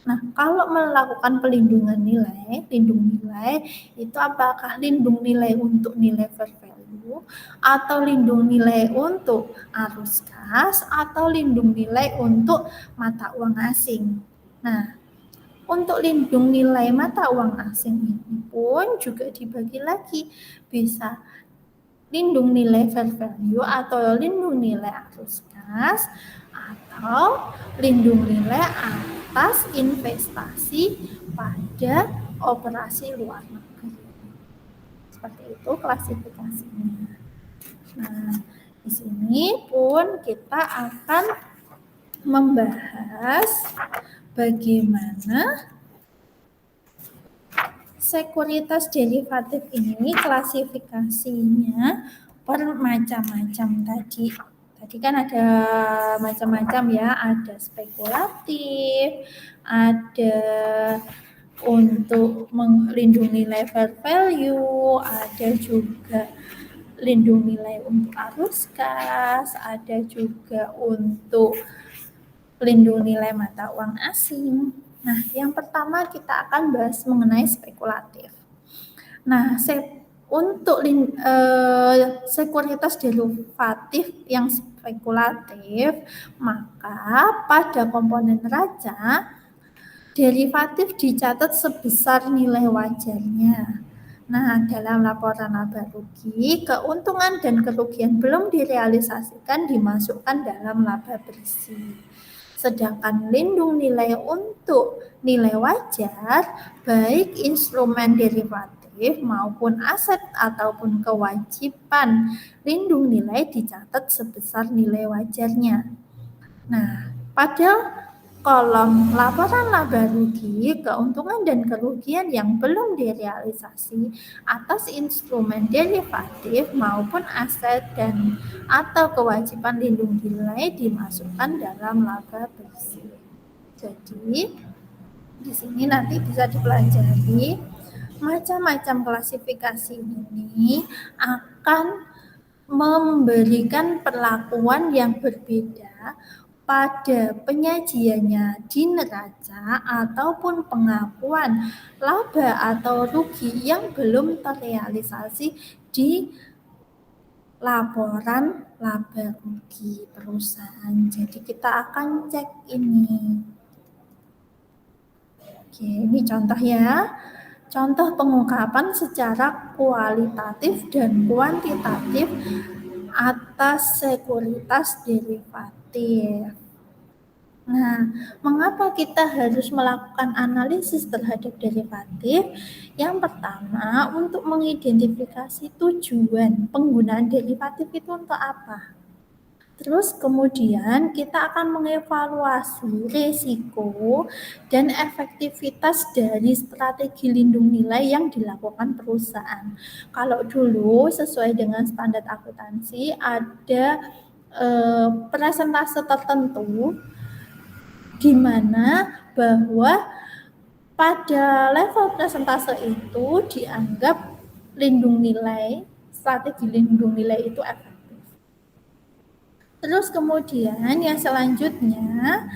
Nah, kalau melakukan pelindungan nilai, lindung nilai itu apakah lindung nilai untuk nilai fair value atau lindung nilai untuk arus kas atau lindung nilai untuk mata uang asing. Nah, untuk lindung nilai mata uang asing ini pun juga dibagi lagi, bisa lindung nilai fair value atau lindung nilai arus kas atau lindung nilai atas investasi pada operasi luar negeri. Seperti itu klasifikasinya. Nah, di sini pun kita akan membahas bagaimana sekuritas derivatif ini klasifikasinya bermacam-macam tadi. Tadi kan ada macam-macam ya, ada spekulatif, ada untuk melindungi nilai fair value, ada juga lindung nilai untuk arus kas, ada juga untuk pelindung nilai mata uang asing. Nah, yang pertama kita akan bahas mengenai spekulatif. Nah, untuk sekuritas derivatif yang spekulatif, maka pada komponen neraca derivatif dicatat sebesar nilai wajarnya. Nah, dalam laporan laba rugi, keuntungan dan kerugian belum direalisasikan dimasukkan dalam laba bersih. Sedangkan lindung nilai untuk nilai wajar, baik instrumen derivatif maupun aset ataupun kewajiban lindung nilai dicatat sebesar nilai wajarnya. Nah, pada kolom laporan laba rugi, keuntungan dan kerugian yang belum direalisasi atas instrumen derivatif maupun aset dan atau kewajiban lindung nilai dimasukkan dalam laba bersih. Jadi, di sini nanti bisa dipelajari macam-macam klasifikasi ini akan memberikan perlakuan yang berbeda pada penyajiannya di neraca ataupun pengakuan laba atau rugi yang belum terrealisasi di laporan laba rugi perusahaan. Jadi kita akan cek ini. Oke, ini contoh ya. Contoh pengungkapan secara kualitatif dan kuantitatif atas sekuritas derivatif. Nah, mengapa kita harus melakukan analisis terhadap derivatif? Yang pertama, untuk mengidentifikasi tujuan penggunaan derivatif itu untuk apa? Terus kemudian kita akan mengevaluasi risiko dan efektivitas dari strategi lindung nilai yang dilakukan perusahaan. Kalau dulu sesuai dengan standar akuntansi ada presentase tertentu di mana bahwa pada level presentase itu dianggap lindung nilai, strategi lindung nilai itu efektif. Terus kemudian yang selanjutnya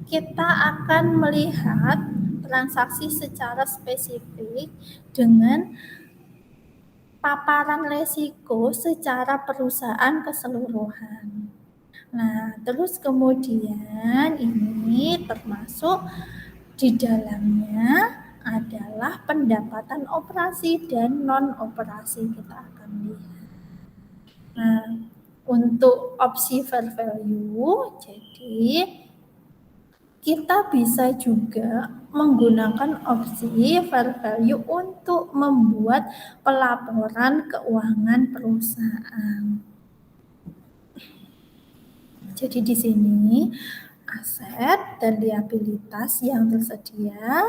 kita akan melihat transaksi secara spesifik dengan paparan resiko secara perusahaan keseluruhan. Nah, terus kemudian ini termasuk di dalamnya adalah pendapatan operasi dan non-operasi kita akan lihat. Nah, untuk opsi fair value, jadi kita bisa juga menggunakan opsi fair value untuk membuat pelaporan keuangan perusahaan. Jadi di sini aset dan liabilitas yang tersedia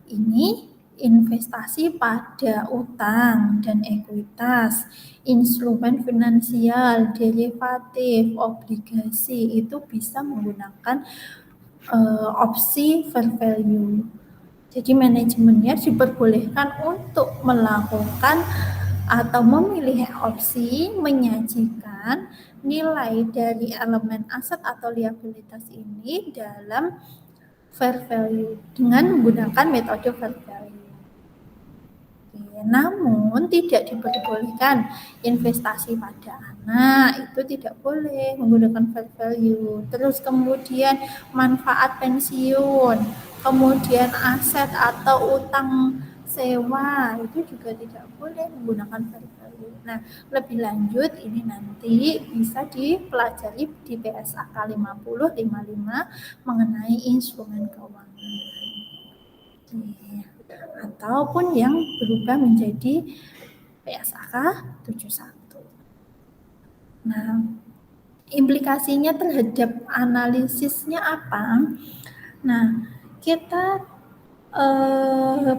ini investasi pada utang dan ekuitas, instrumen finansial, derivatif, obligasi itu bisa menggunakan opsi fair value. Jadi manajemennya diperbolehkan untuk melakukan atau memilih opsi menyajikan nilai dari elemen aset atau liabilitas ini dalam fair value dengan menggunakan metode fair value. Namun tidak diperbolehkan investasi pada anak, itu tidak boleh menggunakan fair value. Terus kemudian manfaat pensiun, kemudian aset atau utang sewa itu juga tidak boleh menggunakan fair value. Nah, lebih lanjut ini nanti bisa dipelajari di PSAK 50 55 mengenai instrumen keuangan. Ataupun yang berubah menjadi PSAK 71. Nah, implikasinya terhadap analisisnya apa? Nah, kita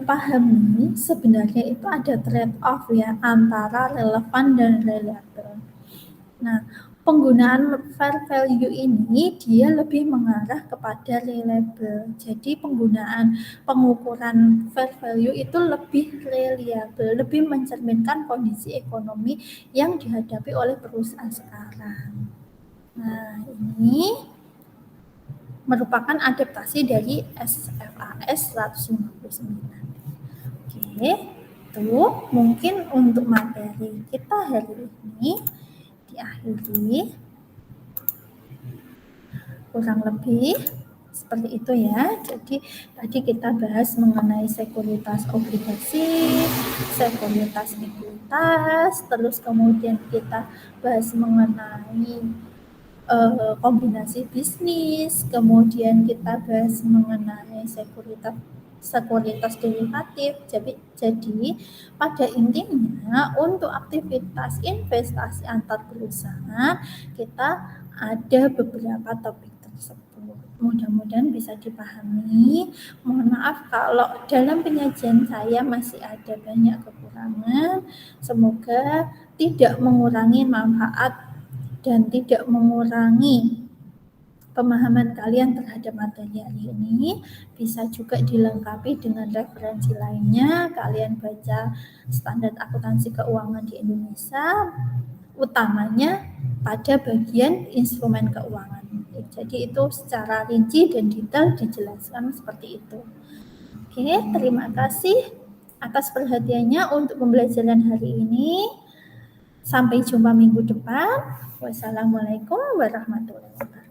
pahami sebenarnya itu ada trade-off ya antara relevan dan reliable. Nah, penggunaan fair value ini dia lebih mengarah kepada reliable. Jadi penggunaan pengukuran fair value itu lebih reliable, lebih mencerminkan kondisi ekonomi yang dihadapi oleh perusahaan sekarang. Nah, ini merupakan adaptasi dari SFAS 159. Oke, itu mungkin untuk materi kita hari ini diakhiri. Kurang lebih Seperti itu ya. Jadi tadi kita bahas mengenai sekuritas obligasi, sekuritas ekuitas, terus kemudian kita bahas mengenai kombinasi bisnis, kemudian kita bahas mengenai sekuritas derivatif. Jadi pada intinya untuk aktivitas investasi antar perusahaan kita ada beberapa topik tersebut. Mudah-mudahan bisa dipahami. Mohon maaf kalau dalam penyajian saya masih ada banyak kekurangan. Semoga tidak mengurangi manfaat dan tidak mengurangi pemahaman kalian terhadap materi hari ini. Bisa juga dilengkapi dengan referensi lainnya. Kalian baca standar akuntansi keuangan di Indonesia, utamanya pada bagian instrumen keuangan. Jadi itu secara rinci dan detail dijelaskan seperti itu. Oke, terima kasih atas perhatiannya untuk pembelajaran hari ini. Sampai jumpa minggu depan. Wassalamualaikum warahmatullahi wabarakatuh.